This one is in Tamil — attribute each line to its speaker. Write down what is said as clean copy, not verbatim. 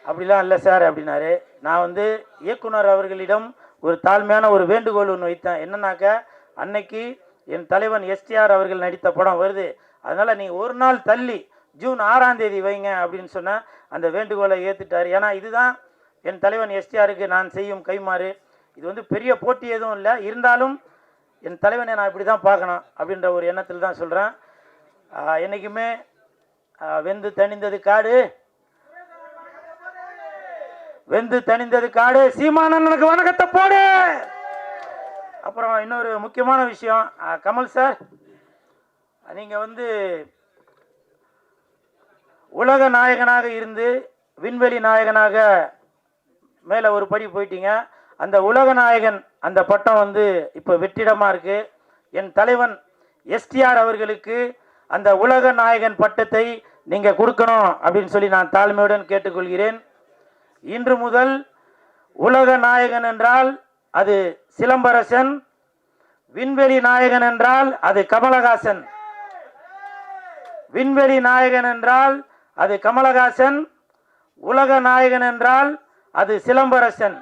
Speaker 1: அப்படிலாம் இல்லை சார் அப்படின்னாரு. நான் வந்து இயக்குனர் அவர்களிடம் ஒரு தாழ்மையான ஒரு வேண்டுகோள் ஒன்று வைத்தேன். என்னன்னாக்க, அன்னைக்கு என் தலைவன் எஸ்டிஆர் அவர்கள் நடித்த படம் வருது, அதனால் நீங்கள் ஒரு நாள் தள்ளி ஜூன் 6ஆம் தேதி வைங்க அப்படின்னு சொன்னால் அந்த வேண்டுகோளை ஏற்றுட்டார். ஏன்னா இதுதான் என் தலைவன் எஸ்டிஆருக்கு நான் செய்யும் கைமாறு. இது வந்து பெரிய போட்டி எதுவும் இல்லை, இருந்தாலும் என் தலைவனை நான் இப்படி தான் பார்க்கணும் அப்படின்ற ஒரு எண்ணத்தில் தான் சொல்கிறேன். என்றைக்குமே வெந்து தணிந்தது காடு, வெந்து தணிந்தது காடு, சீமானனுக்கு வணக்கத்தை போடு. அப்புறம் இன்னொரு முக்கியமான விஷயம், கமல் சார், நீங்கள் வந்து உலக நாயகனாக இருந்து விண்வெளி நாயகனாக மேலே ஒரு படி போயிட்டீங்க. அந்த உலக நாயகன் அந்த பட்டம் வந்து இப்போ வெற்றிடமாக இருக்குது. என் தலைவன் எஸ்டிஆர் அவர்களுக்கு அந்த உலக நாயகன் பட்டத்தை நீங்கள் கொடுக்கணும் அப்படின்னு சொல்லி நான் தாழ்மையுடன் கேட்டுக்கொள்கிறேன். இன்று முதல் உலக நாயகன் என்றால் அது சிலம்பரசன், விண்வெளி நாயகன் என்றால் அது கமலஹாசன். விண்வெளி நாயகன் என்றால் அது கமலஹாசன், உலக நாயகன் என்றால் அது சிலம்பரசன்.